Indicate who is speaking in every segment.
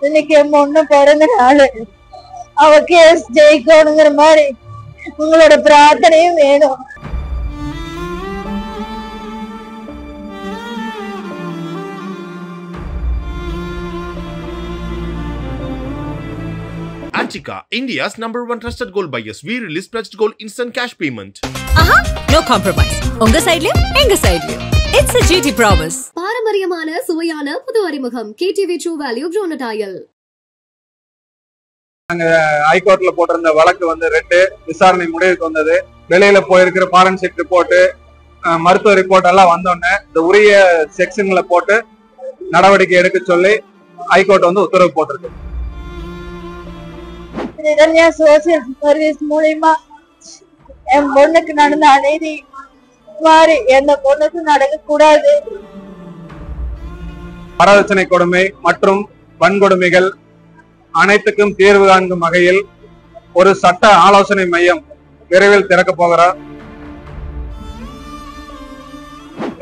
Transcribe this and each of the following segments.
Speaker 1: இன்னைக்கு என் பொண்ணு பிறந்த நாள். அவ கேஸ் ஜெயிக்கணுங்கிற மாதிரி உங்களோட பிரார்த்தனையும் வேணும்.
Speaker 2: Antika, India's #1 trusted gold buyers. We release pledged gold instant cash payment.
Speaker 3: No compromise. உங்க சைடுலயும் எங்க சைடுலயும். It's a GT promise.
Speaker 4: பாரம்பரியமான சுவையான புது அறிமுகம் KTV True Value Groundnut Oil.
Speaker 5: நாங்க ஹைகோர்ட்ல போட்டிருந்த வழக்கு வந்து 2 விசாரணை முடிவுக்கு வந்தது. வெளியில போயிருக்கிற ஃபாரன்சிக் ரிப்போர்ட், மருத்துவ ரிப்போர்ட் எல்லாம் வந்தோடனே இந்த உரிய செக்ஷன்ல போட்டு நடவடிக்கை எடுக்க சொல்லி ஹைகோர்ட் வந்து உத்தரவு போட்டிருக்கு.
Speaker 1: ரிதன்யா சோசியல் சர்வீஸ் மூலியமா என் பொண்ணுக்கு நடந்த அநீதி மாதிரி எந்த பொண்ணுக்கு நடக்க கூடாது.
Speaker 5: வரதட்சணை கொடுமை மற்றும் வன்கொடுமைகள் அனைத்துக்கும் தீர்வு காண்கும் வகையில் ஒரு சட்ட ஆலோசனை மையம் விரைவில் திறக்க போகிறார்.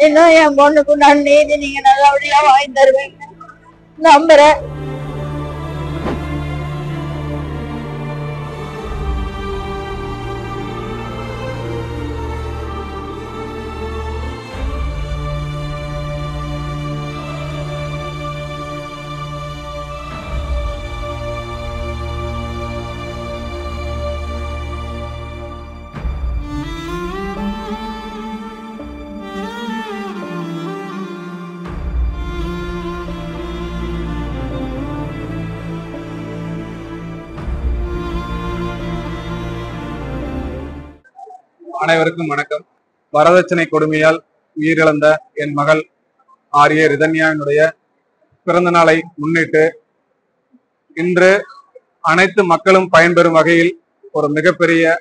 Speaker 1: இன்னும் என் பொண்ணுக்கு நான் நீதி நீங்க நல்லபடியா வாங்கி தருவீங்க நம்புறேன்.
Speaker 5: அனைவருக்கும் வணக்கம். வரதட்சணை கொடுமையால் உயிரிழந்த என் மகள் ஆரிய ரிதன்யாவினுடைய பிறந்த நாளை முன்னிட்டு இன்று அனைத்து மக்களும் பயன்பெறும் வகையில் ஒரு மிகப்பெரிய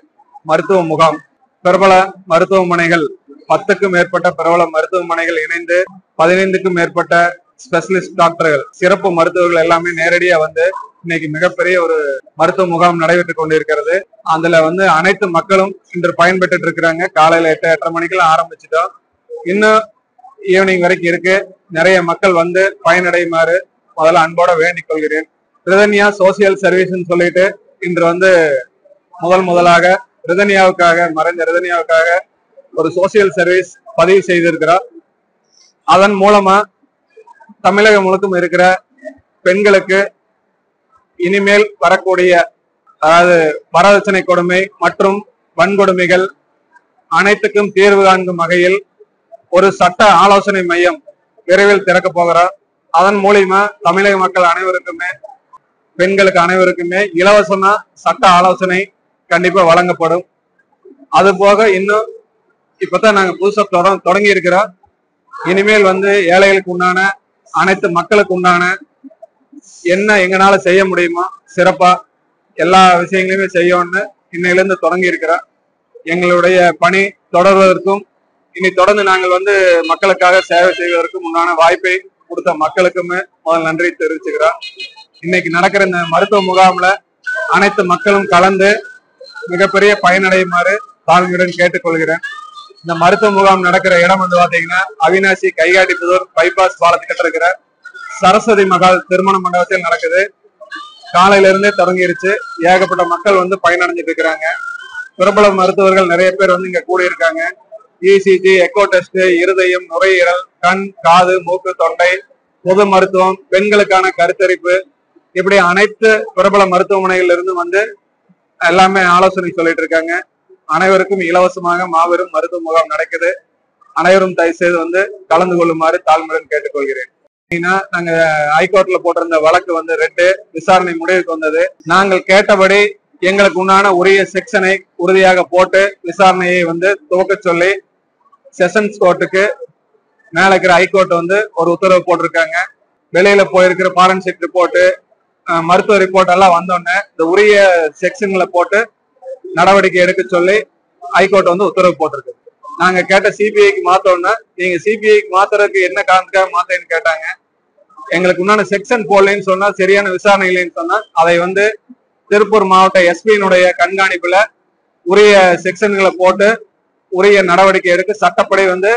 Speaker 5: மருத்துவ முகாம், பிரபல மருத்துவமனைகள் 10க்கும் மேற்பட்ட பிரபல மருத்துவமனைகள் இணைந்து 15க்கும் மேற்பட்ட ஸ்பெஷலிஸ்ட் டாக்டர்கள், சிறப்பு மருத்துவர்கள் எல்லாமே நேரடியா வந்து இன்னைக்கு மிகப்பெரிய ஒரு மருத்துவ முகாம் நடைபெற்றுக் கொண்டிருக்கிறது. அதுல வந்து அனைத்து மக்களும் இன்று பயன்பெற்று இருக்கிறாங்க. காலையில 8:30 மணிக்கெல்லாம் ஆரம்பிச்சுட்டோம். இன்னும் ஈவினிங் வரைக்கும் இருக்கு. நிறைய மக்கள் வந்து பயனடையுமாறு முதல்ல அன்போட வேண்டிக் கொள்கிறேன். ரிதன்யா சோசியல் சர்வீஸ் சொல்லிட்டு இன்று வந்து முதலாக மறைந்த ரிதன்யாவுக்காக ஒரு சோசியல் சர்வீஸ் பதிவு செய்திருக்கிறார். அதன் மூலமா தமிழகம் முழுக்கும் இருக்கிற பெண்களுக்கு இனிமேல் வரக்கூடிய, அதாவது வரதட்சணை கொடுமை மற்றும் வன்கொடுமைகள் அனைத்துக்கும் தீர்வு காண்கும் வகையில் ஒரு சட்ட ஆலோசனை மையம் விரைவில் திறக்க போகிறார். அதன் மூலியமா தமிழக மக்கள் அனைவருக்குமே, பெண்களுக்கு அனைவருக்குமே இலவசமா சட்ட ஆலோசனை கண்டிப்பா வழங்கப்படும். அது போக இன்னும் இப்பதான் நாங்க புதுசா தொடங்கி இருக்கிறோம். இனிமேல் வந்து ஏழைகளுக்கு உண்டான, அனைத்து மக்களுக்கு உண்டான என்ன எங்களால செய்ய முடியுமோ சிறப்பா எல்லா விஷயங்களையுமே செய்யணும்னு இன்னையிலிருந்து தொடங்கி இருக்கிறோம். எங்களுடைய பணி தொடர்வதற்கும் இனி தொடர்ந்து நாங்கள் வந்து மக்களுக்காக சேவை செய்வதற்கும் உண்டான வாய்ப்பை கொடுத்த மக்களுக்குமே முதல் நன்றி தெரிவிச்சுக்கிறோம். இன்னைக்கு நடக்கிற இந்த மருத்துவ முகாம்ல அனைத்து மக்களும் கலந்து மிகப்பெரிய பயனடையுமாறு தாழ்மையுடன் கேட்டுக்கொள்கிறேன். இந்த மருத்துவ முகாம் நடக்கிற இடம் வந்து பாத்தீங்கன்னா அவினாசி கைகாட்டிபுதூர் பைபாஸ் பாலத்துக்கிட்ட இருக்கிற சரஸ்வதி மகால் திருமண மண்டபத்தில் நடக்குது. காலையில இருந்தே தொடங்கிருச்சு. ஏகப்பட்ட மக்கள் வந்து பயனடைஞ்சிட்டு இருக்கிறாங்க. பிரபல மருத்துவர்கள் நிறைய பேர் வந்து இங்க கூடியிருக்காங்க. இசிஜி, எக்கோ டெஸ்ட், இருதயம், நுரையீரல், கண், காது, மூக்கு, தொண்டை, பொது மருத்துவம், பெண்களுக்கான கருத்தரிப்பு, இப்படி அனைத்து பிரபல மருத்துவமனைகள்ல இருந்து வந்து எல்லாமே ஆலோசனை சொல்லிட்டு இருக்காங்க. அனைவருக்கும் இலவசமாக மாபெரும் மருத்துவ முகாம் நடக்குது. அனைவரும் தயவு செய்து வந்து கலந்து கொள்ளுமாறு தாழ்மையுடன் கேட்டுக்கொள்கிறேன். நாங்க ஹைகோர்ட்ல போட்டிருந்த வழக்கு வந்து 2 விசாரணை முடிவுக்கு வந்தது. நாங்கள் கேட்டபடி எங்களுக்கு உண்டான உரிய செக்ஷனை உறுதியாக போட்டு விசாரணையை வந்து துவக்க சொல்லி செஷன்ஸ் கோர்ட்டுக்கு மேல இருக்கிற ஹைகோர்ட் வந்து ஒரு உத்தரவு போட்டிருக்காங்க. வெளியில போயிருக்கிற ஃபாரன்சிக் ரிப்போர்ட், மருத்துவ ரிப்போர்ட் எல்லாம் வந்தோடனே இந்த உரிய செக்ஷன்ல போட்டு நடவடிக்கை எடுக்க சொல்லி ஹைகோர்ட் வந்து உத்தரவு போட்டிருக்கு. நாங்க கேட்ட சிபிஐக்கு மாத்தோம்னா, நீங்க சிபிஐக்கு மாத்துறதுக்கு என்ன காரணத்துக்காக மாத்தேன்னு கேட்டாங்க. எங்களுக்கு உண்டான செக்ஷன் போடலன்னு சொன்னா, சரியான விசாரணை இல்லைன்னு சொன்னா, அதை வந்து திருப்பூர் மாவட்ட எஸ்பியினுடைய கண்காணிப்புல உரிய செக்ஷன்களை போட்டு உரிய நடவடிக்கை எடுக்க சட்டப்படி வந்து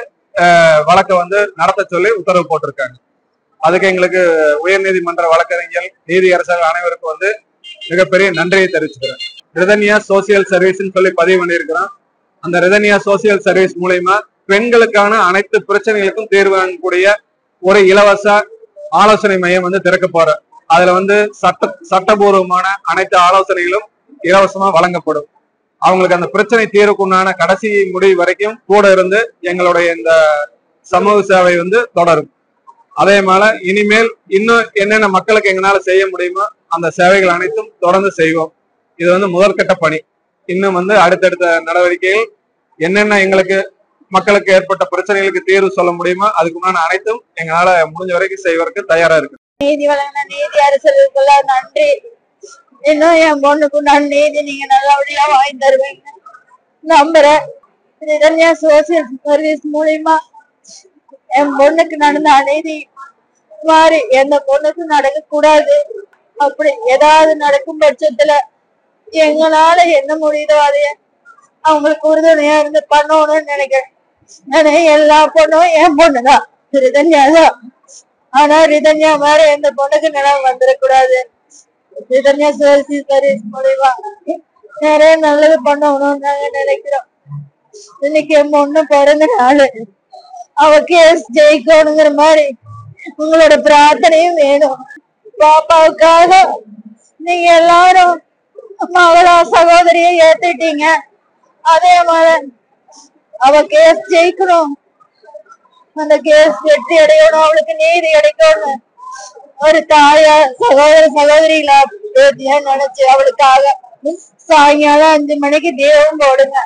Speaker 5: வழக்கை வந்து நடத்த சொல்லி உத்தரவு போட்டிருக்காங்க. அதுக்கு எங்களுக்கு உயர்நீதிமன்ற வழக்கறிஞர் நீதியரசர்கள் அனைவருக்கும் வந்து மிகப்பெரிய நன்றியை தெரிவிச்சுக்கிறேன். ரிதன்யா சோசியல் சர்வீஸ்ன்னு சொல்லி பதிவு பண்ணியிருக்கிறோம். அந்த ரிதன்யா சோசியல் சர்வீஸ் மூலயமா பெண்களுக்கான அனைத்து பிரச்சனைகளுக்கும் தீர்வு காணக்கூடிய ஒரு இலவச ஆலோசனை மையம் வந்து திறக்க போறோம். அதுல வந்து சட்டபூர்வமான அனைத்து ஆலோசனைகளும் இலவசமா வழங்கப்படும். அவங்களுக்கு அந்த பிரச்சனை தீர்வுக்குண்டான கடைசி முடிவு வரைக்கும் கூட இருந்து எங்களுடைய இந்த சமூக சேவை வந்து தொடரும். அதே போல இனிமேல் இன்னும் என்னென்ன மக்களுக்கு எங்களால செய்ய முடியுமோ அந்த சேவைகள் அனைத்தும் தொடர்ந்து செய்வோம். இது வந்து முதற்கட்ட பணி. இன்னும் வந்து அடுத்தடுத்த நடவடிக்கைகள் என்னென்ன எங்களுக்கு மக்களுக்கு ஏற்பட்ட பிரச்சனைகளுக்கு தீர்வு சொல்ல முடியுமோ அதுக்குண்டான அனைத்தும் எங்களால முடிஞ்ச வரைக்கும் செய்வதற்கு தயாரா இருக்கு.
Speaker 1: நீதி வழங்கின நீதி அரசர்களுக்கெல்லாம் நன்றி. இன்னும் என் பொண்ணுக்கு நான் நீதி நீங்க நல்லபடியா வாங்கி தருவீங்க நம்புறேன். ரிதன்யா சோசியல் சர்வீஸ் மூலியமா என் பொண்ணுக்கு நடந்த அநீதி மாதிரி எந்த பொண்ணுக்கும் நடக்க கூடாது. அப்படி ஏதாவது நடக்கும் பட்சத்துல எங்களால என்ன முடியுதோ அதைய அவங்களுக்கு உறுதுணையா இருந்து பண்ணணும்னு நினைக்கிறேன். ஆனா எல்லா பொண்ணும் என் பொண்ணுதான், ரிதன்யா தான். ஆனா ரிதன்யா மாதிரி எந்த பொண்ணுக்கு நினைவு வந்துடக்கூடாது. ரிதன்யா சோசியல் சர்வீஸ் மூலியமா நிறைய நல்லது பண்ணணும்னு நாங்க நினைக்கிறோம். இன்னைக்கு என் பொண்ணு பிறந்த நாள், அவ கேஸ் ஜெயிக்கணுங்கிற மாதிரி உங்களோட பிரார்த்தனையும் வேணும். பாப்பாவுக்காக நீங்க எல்லாரும் மகளா சகோதரியை ஏத்துட்டீங்க. அதே மாதிரி அவ கேஸ் ஜெயிக்கணும், அந்த கேஸ் வெற்றி அடையணும், அவளுக்கு நீதி கிடைக்கணும். ஒரு தாயா சகோதரிகளா பேத்தியா நினைச்சு அவளுக்காக சாயங்காலம் 5 மணிக்கு தீபம் போடுங்க.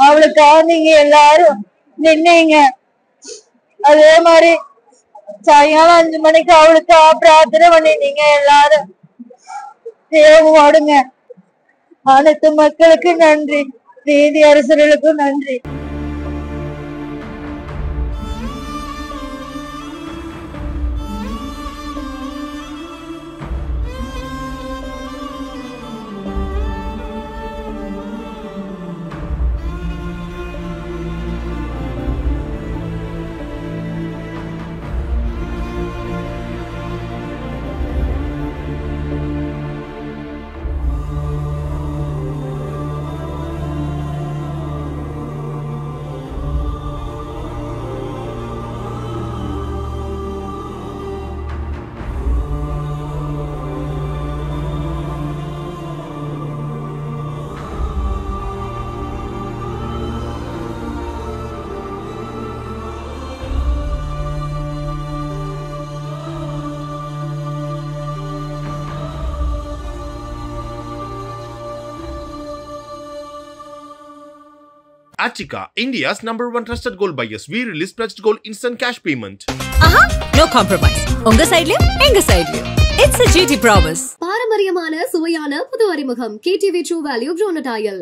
Speaker 1: அவளுக்காக நீங்க எல்லாரும் நின்னீங்க. அதே மாதிரி சாயங்காலம் 5 மணிக்கு அவளுக்காக பிரார்த்தனை பண்ணி நீங்க எல்லாரும் தீபம் போடுங்க. அனைத்து மக்களுக்கு நன்றி, நீதி அரசர்களுக்கும் நன்றி.
Speaker 2: Achika, India's #1 trusted gold buyers. We release pledged gold instant cash payment.
Speaker 3: No compromise. உங்க சைடுலயும் எங்க சைடுலயும். It's a GT promise.
Speaker 4: பாரம்பரியமான சுவையான புது அறிமுகம் KTV True Value Grown Tile.